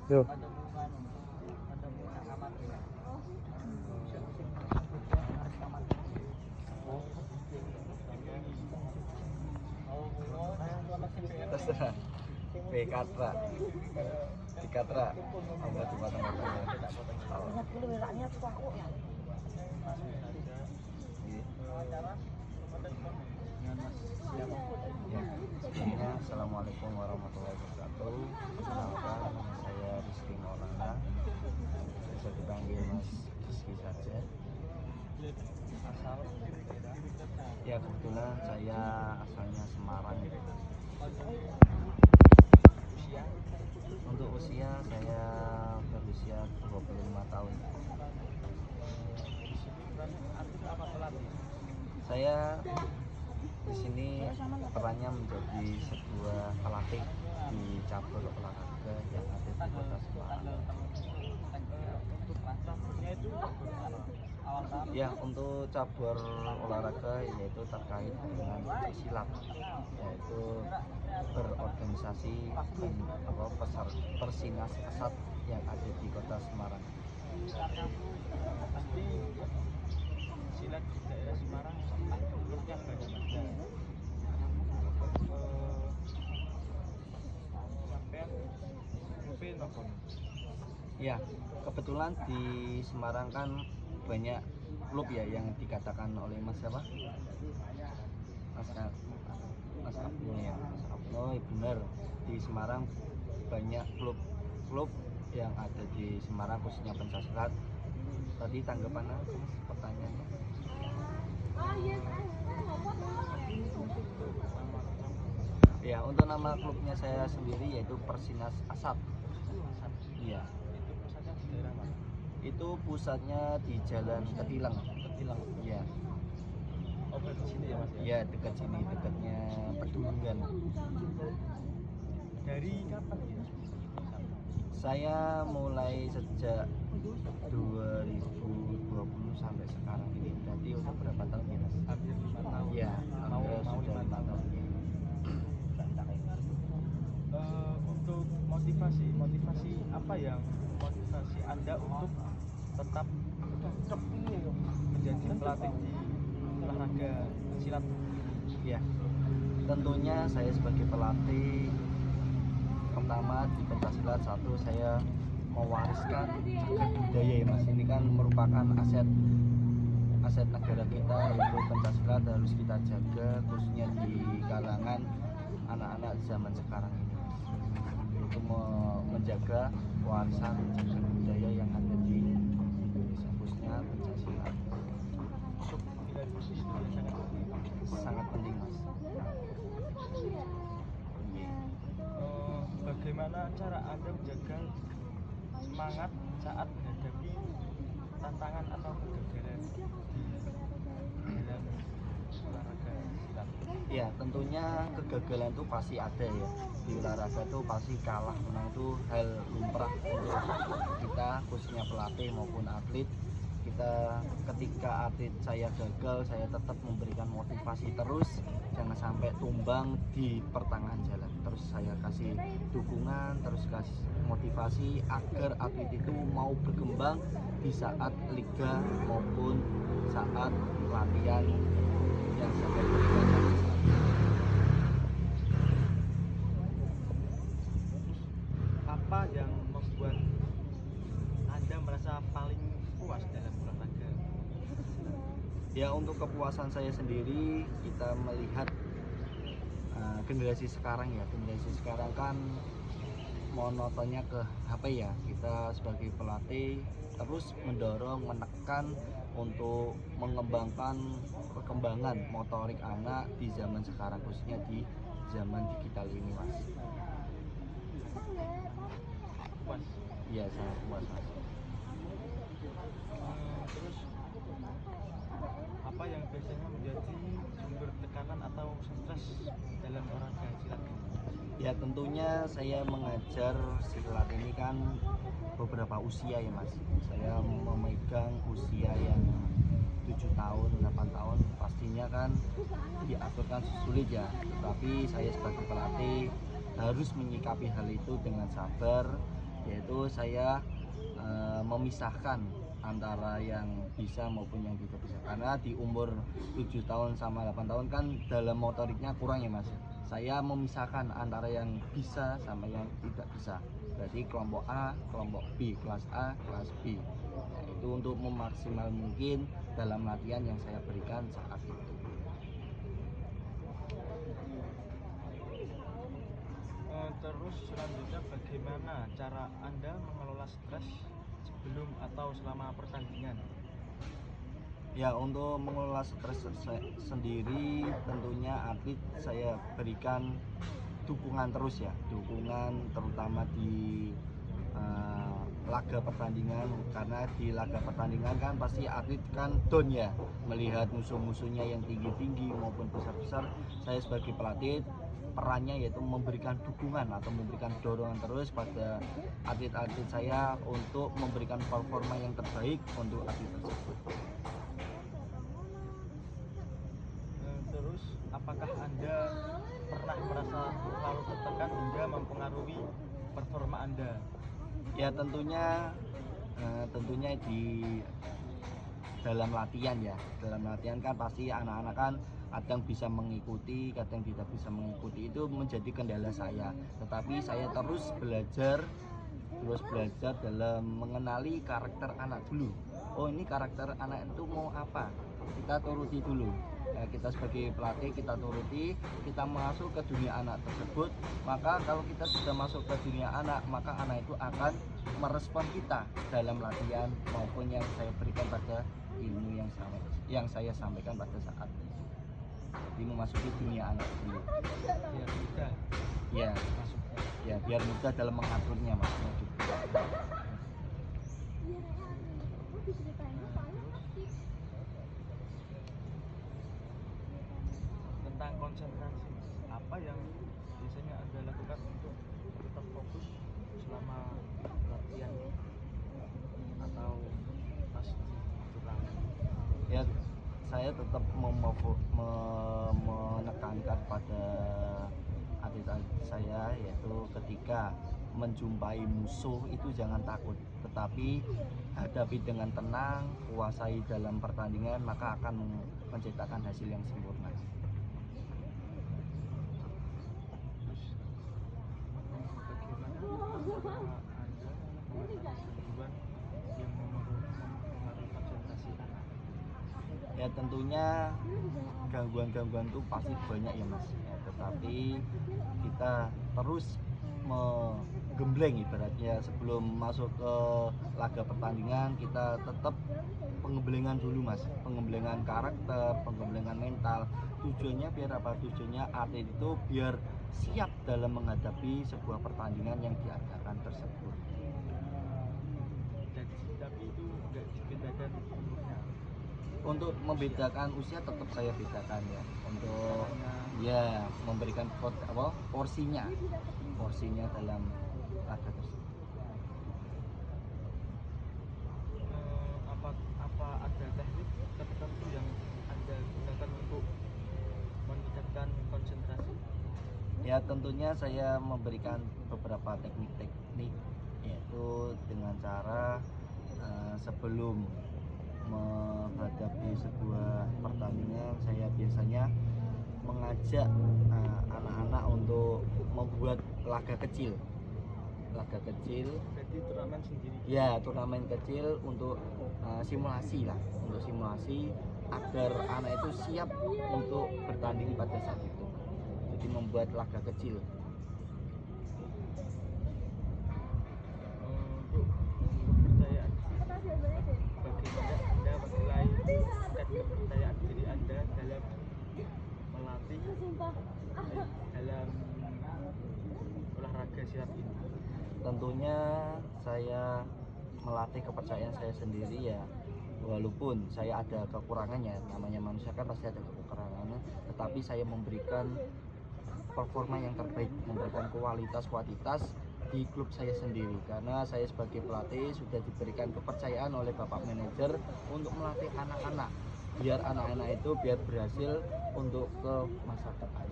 Yo. Terserah. Bekatra. Dikatra. Amba coba tengah-tengah. Ya, Assalamualaikum warahmatullahi wabarakatuh. Kenalkan, nama saya Rizky Maulana. Bisa dipanggil Mas Rizky saja. Ya, kebetulan saya asalnya Semarang. Untuk usia saya berusia 25 tahun. Saya di sini perannya menjadi sebuah pelatih di cabur olahraga yang ada di Kota Semarang. Ya, untuk cabur olahraga yaitu terkait dengan silat, yaitu berorganisasi Persinas Kesat yang ada di Kota Semarang. Pasti silat di daerah Semarang klubnya banyak saja. Sampai klubnya nopon. Ya, kebetulan di Semarang kan banyak klub ya yang dikatakan oleh Mas siapa? Mas Abno ya. Mas Abno benar, di Semarang banyak klub yang ada di Semarang khususnya pencaksilat. Tadi tanggapan apa Mas pertanyaannya? Ya, untuk nama klubnya saya sendiri yaitu Persinas Asat. Iya. Itu pusatnya di daerah mana? Itu pusatnya di Jalan Ketilang. Iya. Oh, di sini ya Mas ya? Iya, dekat sini, dekatnya Pedulungan. Dari kapan ya? Saya mulai sejak 2020 sampai sekarang ini. Jadi udah berapa tahun ya Mas? Hampir 5 tahun. Iya, mau sudah 5 tahun. Untuk motivasi apa yang motivasi Anda untuk tetap menjadi pelatih di olahraga silat? Ya, tentunya saya sebagai pelatih pertama di pencaksilat, satu saya mewariskan cagar budaya ya Mas. Ini kan merupakan aset negara kita, yaitu pencaksilat harus kita jaga khususnya di kalangan anak-anak zaman sekarang ini untuk menjaga warisan cagar budaya yang ada di Indonesia khususnya pencaksilat. Untuk nilai bisnis Sangat penting Mas. Bagaimana cara Anda menjaga semangat saat menghadapi tantangan atau kegagalan di dalam olahraga silat? Ya, tentunya kegagalan itu pasti ada ya. Di olahraga itu pasti kalah menang itu hal lumrah untuk kita khususnya pelatih maupun atlet. Ketika atlet saya gagal, saya tetap memberikan motivasi terus, jangan sampai tumbang di pertengahan jalan. Terus saya kasih dukungan, terus kasih motivasi agar atlet itu mau berkembang di saat liga maupun saat latihan yang sampai berjalan. Apa yang membuat Anda merasa paling puas dalam olahraga? Ya, untuk kepuasan saya sendiri, kita melihat generasi sekarang kan monotonnya ke HP ya. Kita sebagai pelatih terus mendorong, menekan untuk mengembangkan perkembangan motorik anak di zaman sekarang, khususnya di zaman digital ini Mas. Puas. Iya, sangat puas Mas. Terus apa yang biasanya menjadi sumber tekanan atau stres dalam olahraga silat? Ya, tentunya saya mengajar silat ini kan beberapa usia ya Mas. Saya memegang usia yang 7 tahun, 8 tahun, pastinya kan diaturkan sulit ya. Tapi saya sebagai pelatih harus menyikapi hal itu dengan sabar, yaitu saya memisahkan antara yang bisa maupun yang tidak bisa, karena di umur 7 tahun sama 8 tahun kan dalam motoriknya kurang ya mas. Saya memisahkan antara yang bisa sama yang tidak bisa, berarti kelompok A, kelompok B, kelas A, kelas B. Nah, itu untuk memaksimal mungkin dalam latihan yang saya berikan saat itu. Terus selanjutnya bagaimana cara Anda mengelola stres sebelum atau selama pertandingan? Ya, untuk mengelola stres sendiri tentunya atlet saya berikan dukungan terus ya, dukungan terutama di laga pertandingan, karena di laga pertandingan kan pasti atlet kan down ya, melihat musuh-musuhnya yang tinggi-tinggi maupun besar-besar. Saya sebagai pelatih perannya yaitu memberikan dukungan atau memberikan dorongan terus pada atlet-atlet saya untuk memberikan performa yang terbaik untuk atlet tersebut. Terus apakah Anda pernah merasa terlalu tertekan hingga mempengaruhi performa Anda? Ya tentunya di dalam latihan ya, dalam latihan kan pasti anak-anak kan kadang bisa mengikuti, kadang tidak bisa mengikuti, itu menjadi kendala saya. Tetapi saya terus belajar dalam mengenali karakter anak dulu. Oh, ini karakter anak itu mau apa, kita turuti dulu. Kita sebagai pelatih kita turuti, kita masuk ke dunia anak tersebut. Maka kalau kita sudah masuk ke dunia anak, maka anak itu akan merespon kita dalam latihan maupun yang saya berikan pada ilmu yang saya sampaikan pada saat itu. Jadi memasuki dunia anak dulu. Biar mudah Ya, masuknya. ya biar mudah dalam mengaturnya maksudnya gitu. Tentang konsentrasi, apa yang biasanya Anda lakukan untuk tetap fokus selama latihan atau pas di turnamen? Ya, saya tetap menekankan pada atlet-atlet saya, yaitu ketika menjumpai musuh itu jangan takut, tetapi hadapi dengan tenang, kuasai dalam pertandingan, maka akan menciptakan hasil yang sempurna. Bagaimana Anda mengatasi gangguan yang mempengaruhi konsentrasi anak? Ya tentunya gangguan-gangguan itu pasti banyak ya mas ya, tetapi kita terus menggembleng ibaratnya sebelum masuk ke laga pertandingan. Kita tetap penggemblengan dulu mas, penggemblengan karakter, penggemblengan mental. Tujuannya biar apa? Tujuannya atlet itu biar siap dalam menghadapi sebuah pertandingan yang diadakan tersebut. Tapi itu nggak dibedakan umurnya. Untuk membedakan usia tetap saya bedakan ya, untuk ya memberikan porsinya dalam laga tersebut. Apa ada teknik tertentu yang Anda gunakan untuk meningkatkan konsentrasi? Ya tentunya saya memberikan beberapa teknik-teknik, yaitu dengan cara sebelum menghadapi sebuah pertandingan saya biasanya mengajak anak-anak untuk membuat laga kecil. Jadi turnamen sendiri. Ya, turnamen kecil untuk simulasi agar anak itu siap untuk bertanding pada saat itu. Jadi membuat laga kecil. Untuk kepercayaan, bagaimana Anda menilai tingkat kepercayaan diri Anda dalam melatih dalam olahraga silat ini? Tentunya saya melatih kepercayaan saya sendiri ya, walaupun saya ada kekurangannya, namanya manusia kan pasti ada kekurangannya, tetapi saya memberikan performa yang terbaik, memberikan kualitas di klub saya sendiri, karena saya sebagai pelatih sudah diberikan kepercayaan oleh bapak manajer untuk melatih anak-anak, biar anak-anak itu biar berhasil untuk ke masa depan,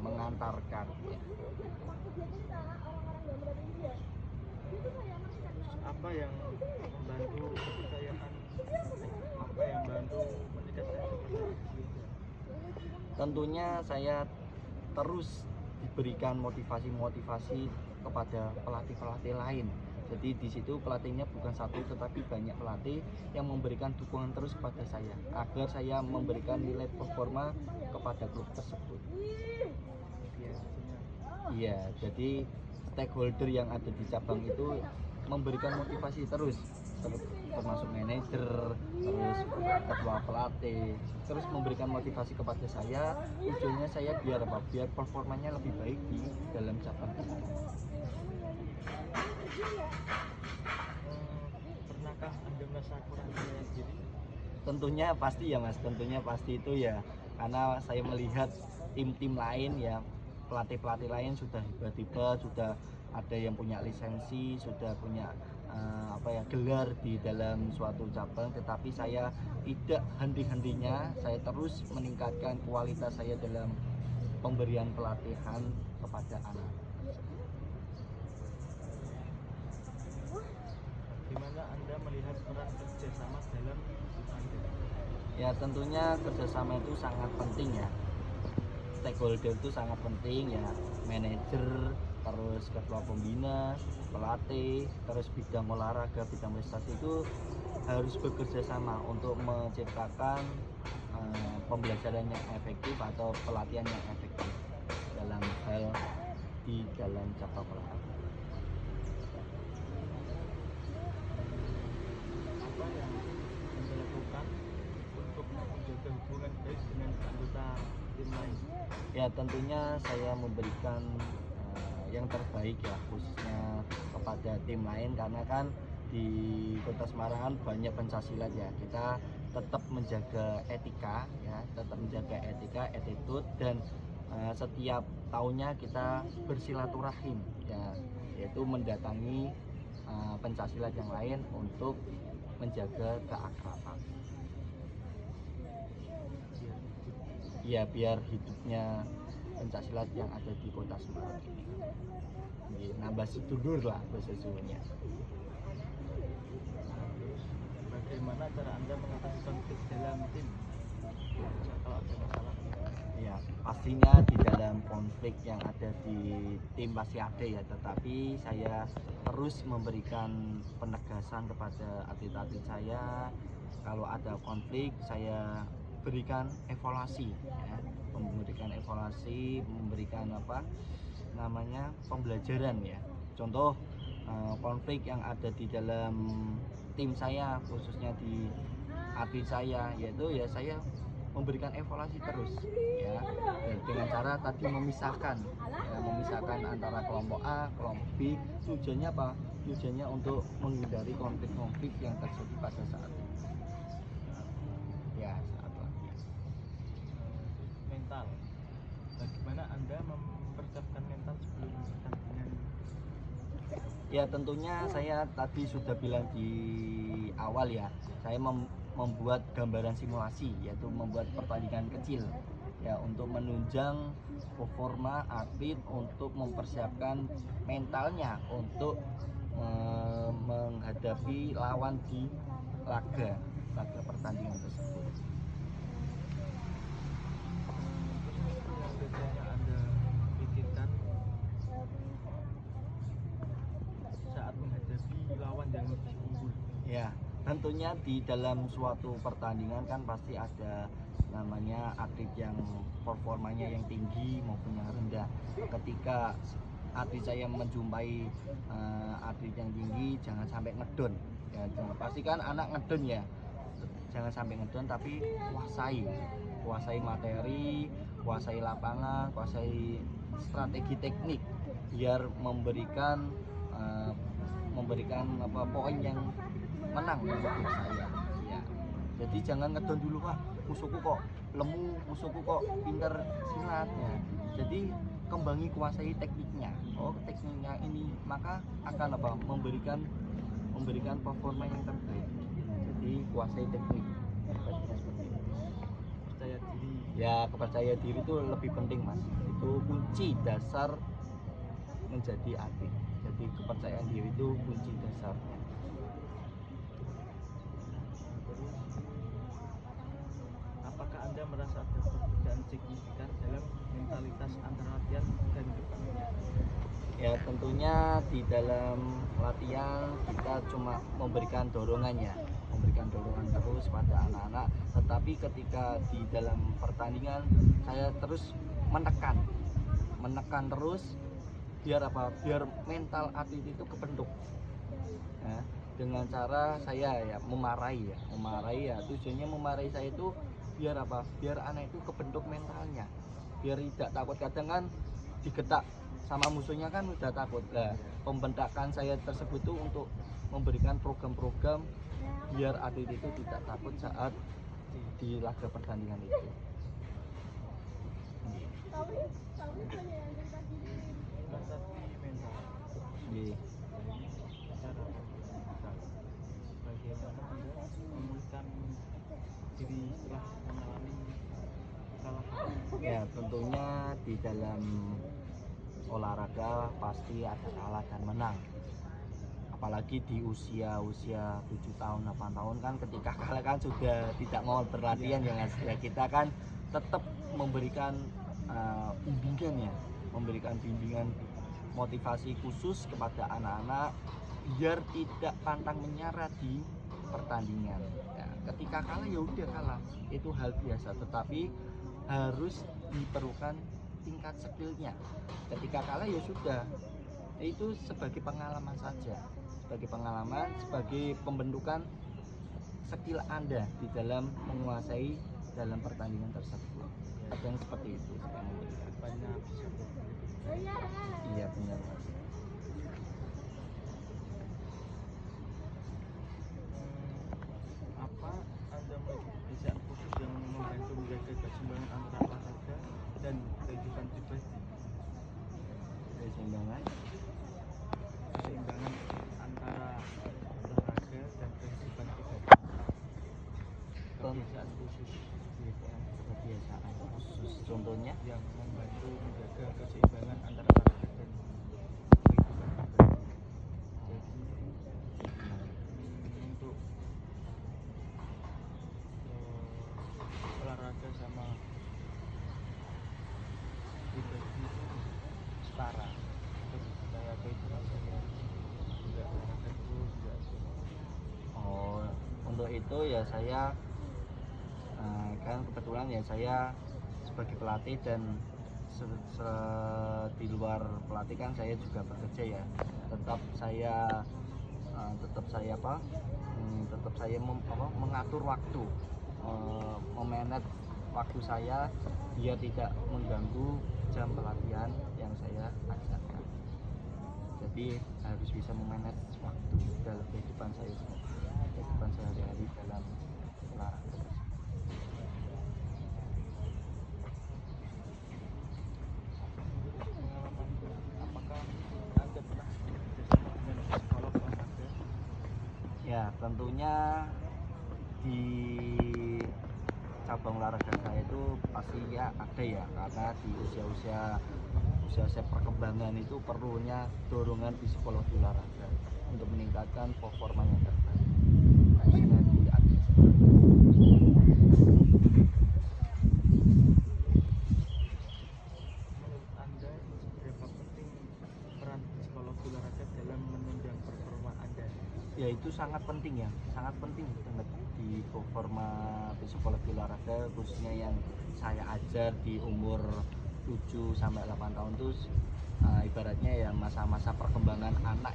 mengantarkan ya. yang membantu kepercayaan apa yang membantu meningkatkan kepercayaan diri? Tentunya saya terus diberikan motivasi-motivasi kepada pelatih-pelatih lain. Jadi di situ pelatihnya bukan satu tetapi banyak pelatih yang memberikan dukungan terus kepada saya agar saya memberikan nilai performa kepada klub tersebut. Iya, jadi stakeholder yang ada di cabang itu memberikan motivasi terus, termasuk manajer, terus ketua pelatih, terus memberikan motivasi kepada saya. Tujuannya saya biar apa? Biar performanya lebih baik di dalam cabang ini. Pernahkah Anda merasa kurang percaya diri? Tentunya pasti ya Mas, tentunya pasti itu ya, karena saya melihat tim-tim lain ya, pelatih-pelatih lain sudah hebat-hebat, sudah ada yang punya lisensi, sudah punya gelar di dalam suatu cabang, tetapi saya tidak henti-hentinya, saya terus meningkatkan kualitas saya dalam pemberian pelatihan kepada anak. Gimana Anda melihat peran kerjasama dalam hidup Anda? Ya tentunya kerjasama itu sangat penting ya, stakeholder itu sangat penting ya, manajer, terus ketua pembina, pelatih, terus bidang olahraga, bidang prestasi itu harus bekerja sama untuk menciptakan pembelajaran yang efektif atau pelatihan yang efektif dalam hal di dalam cabang olahraga. Apa yang Anda lakukan untuk menjaga hubungan baik dengan anggota tim lain? Ya tentunya saya memberikan yang terbaik ya, khususnya kepada tim lain, karena kan di Kota Semarang banyak pencaksilat ya, kita tetap menjaga etika ya, tetap menjaga etika, attitude, dan setiap tahunnya kita bersilaturahim ya, yaitu mendatangi pencaksilat yang lain untuk menjaga keakraban. Ya biar hidupnya pencaksilat yang ada di Kota Semarang ini nambah sedulur lah bahasa Jawanya. Bagaimana cara Anda mengatasi konflik dalam tim? Kalau ada masalah. Ya pastinya di dalam konflik yang ada di tim pasti ada ya, tetapi saya terus memberikan penegasan kepada atlet-atlet saya. Kalau ada konflik saya berikan evaluasi ya, memberikan evaluasi, memberikan pembelajaran ya. Contoh konflik yang ada di dalam tim saya, khususnya di atlet saya, yaitu ya saya memberikan evaluasi terus ya, dengan cara tadi memisahkan antara kelompok A, kelompok B. Tujuannya apa? Tujuannya untuk menghindari konflik-konflik yang terjadi pada saat itu. Ya, saat latihan. Mental. Bagaimana Anda mempersiapkan mental sebelum pertandingan? Ya tentunya saya tadi sudah bilang di awal ya, saya membuat gambaran simulasi, yaitu membuat pertandingan kecil ya untuk menunjang performa atlet, untuk mempersiapkan mentalnya untuk menghadapi lawan di laga pertandingan tersebut. Yang biasanya Anda pikirkan saat menghadapi lawan yang lebih unggul? Ya, tentunya di dalam suatu pertandingan kan pasti ada namanya atlet yang performanya yang tinggi maupun yang rendah. Ketika atlet saya menjumpai atlet yang tinggi, jangan sampai ngedon ya, pastikan anak ngedon ya, jangan sampai ngedon, tapi kuasai materi, kuasai lapangan, kuasai strategi teknik biar memberikan poin yang menang untuk saya ya. Jadi jangan ngedon dulu, musuhku kok lemu, musuhku kok pinter silat ya. Jadi kembangi kuasai tekniknya. Tekniknya ini maka akan memberikan performa yang terbaik. Jadi kuasai teknik. Percaya diri. Ya kepercayaan diri itu lebih penting Mas. Itu kunci dasar menjadi atlet. Jadi Jadi kepercayaan diri itu kunci dasarnya. Terus, apakah Anda merasa ada perbedaan signifikan dalam mentalitas antara latihan dan depannya? Ya tentunya di dalam latihan kita cuma memberikan dorongan terus pada anak-anak, tetapi ketika di dalam pertandingan saya terus menekan terus biar apa? Biar mental atlet itu kebentuk. Ya, dengan cara saya ya memarahi ya tujuannya memarahi saya itu biar apa? Biar anak itu kebentuk mentalnya, biar tidak takut. Kadang kan digetak sama musuhnya kan udah takut lah. Pembendakan saya tersebut tuh untuk memberikan program-program biar atlet itu tidak takut saat di laga pertandingan itu. Melatih mental Iya. secara mental. Bagaimana Anda memulihkan diri setelah mengalami kekalahan? Ya tentunya di dalam olahraga pasti ada kalah dan menang, apalagi di usia 7 tahun 8 tahun kan ketika kalah kan sudah tidak mau berlatihan ya Mas. Ya kita kan tetap memberikan bimbingan motivasi khusus kepada anak-anak biar tidak pantang menyerah di pertandingan. Ya, ketika kalah ya udah kalah, itu hal biasa, tetapi harus diperlukan tingkat skillnya. Ketika kalah ya sudah, itu sebagai pengalaman saja, sebagai pembentukan skill Anda di dalam menguasai dalam pertandingan tersebut. Ada yang seperti itu saya memberikan. Banyak bisa Iya benar Mas. apa Anda memiliki pekerjaan khusus yang membantu menjaga keseimbangan antara olahraga dan kehidupan pribadi? Keseimbangan Keseimbangan antara olahraga dan kehidupan pribadi. Kebiasaan khusus kebiasaan khusus contohnya yang membantu menjaga keseimbangan antara olahraga dan kehidupan pribadi. Jadi untuk olahraga sama pribadi itu setara. Terus kayak kehidupan saya juga olahraga terus juga. oh untuk itu ya saya kan kebetulan ya saya sebagai pelatih dan di luar pelatih kan saya juga bekerja ya. Tetap saya mengatur waktu, memanage waktu saya biar tidak mengganggu jam pelatihan yang saya ajarkan. Jadi harus bisa memanage waktu dalam kehidupan sehari-hari dalam olahraga. Apakah Anda pernah bekerjasama dengan psikolog olahraga? Ya tentunya di cabang olahraga saya itu pasti ya ada ya, karena di usia perkembangan itu perlunya dorongan psikologi olahraga untuk meningkatkan performa yang terbaik. Khususnya di atlet. Menurut Anda seberapa penting peran psikologi olahraga dalam menunjang performa Anda? Ya itu sangat penting banget di performa psikologi olahraga, khususnya yang saya ajar di umur 7 sampai 8 tahun itu ibaratnya ya masa-masa perkembangan anak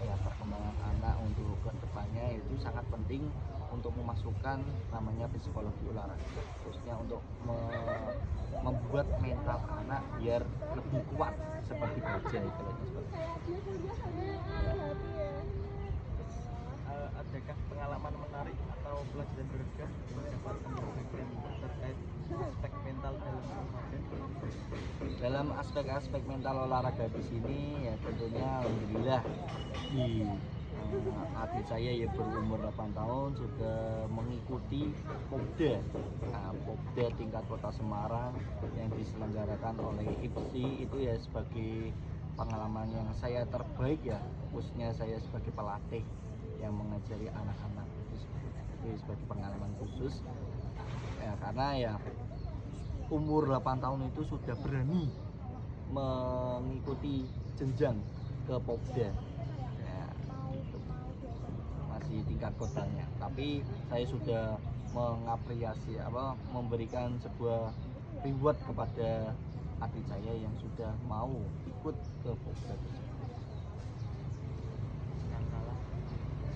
untuk kedepannya itu sangat penting untuk memasukkan namanya psikologi olahraga, khususnya untuk membuat mental anak biar lebih kuat seperti baja ibaratnya seperti itu. Adakah pengalaman menarik atau pelajaran berharga yang dapat Anda berikan terkait aspek mental dalam olahraga? Dalam aspek-aspek mental olahraga di sini ya tentunya alhamdulillah di atlet saya ya berumur 8 tahun sudah mengikuti Popda tingkat Kota Semarang yang diselenggarakan oleh IPSI itu ya sebagai pengalaman yang saya terbaik ya, khususnya saya sebagai pelatih yang mengajari anak-anak itu sebagai pengalaman khusus ya, karena ya umur 8 tahun itu sudah berani mengikuti jenjang ke Popda ya, masih tingkat kotanya, tapi saya sudah mengapresiasi memberikan sebuah reward kepada atlet saya yang sudah mau ikut ke Popda tersebut. Yang kalah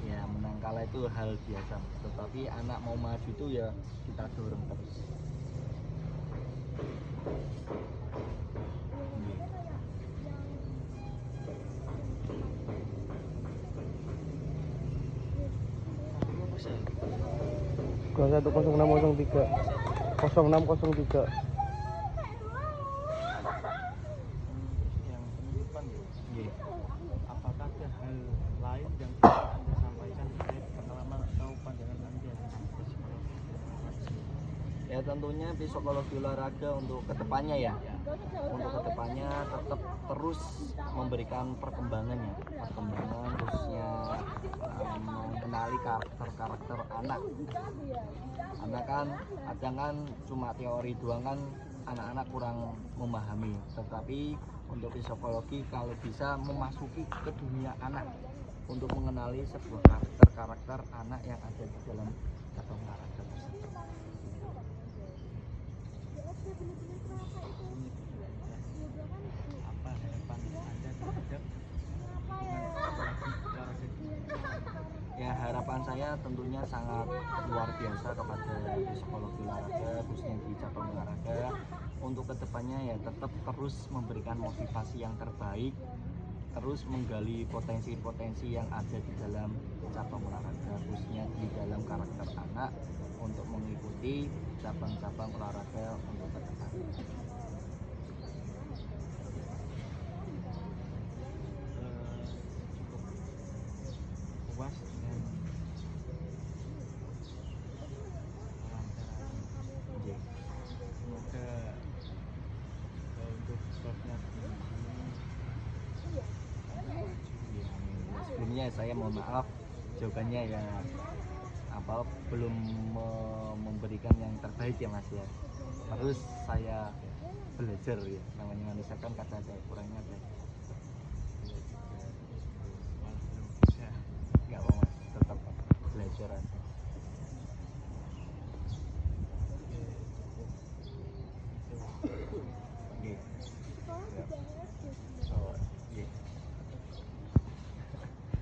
Ya menang kalah itu hal biasa, tetapi anak mau maju itu ya kita dorong terus. nomor 010603 0603. yang penutupan ya. Nggih. Apakah ada hal lain yang bisa Anda sampaikan terkait pengalaman atau pandangan Anda sebagai psikolog? Ya tentunya psikologi olahraga untuk kedepannya ya, untuk kedepannya tetap terus memberikan perkembangan khususnya mengenali karakter anak. Karena kan kadang kan cuma teori doang kan anak-anak kurang memahami, tetapi untuk psikologi kalau bisa memasuki ke dunia anak untuk mengenali sebuah karakter anak yang ada di dalam cabang olahraga tersebut. Apa harapan Anda terhadap psikologi olahraga? Ya harapan saya tentunya sangat luar biasa kepada psikologi olahraga khususnya di cabang olahraga untuk kedepannya ya tetap terus memberikan motivasi yang terbaik, terus menggali potensi-potensi yang ada di dalam cabang olahraga khususnya di dalam karakter anak untuk mengikuti cabang-cabang olahraga untuk kedepannya. Cukup puas dengan wawancara ini. Oke. Semoga untuk klubnya sendiri Ya, sebelumnya saya mohon maaf jawabannya ya belum memberikan yang terbaik ya Mas ya. Terus saya belajar ya, namanya manusia kan kadang ada kurangnya ada.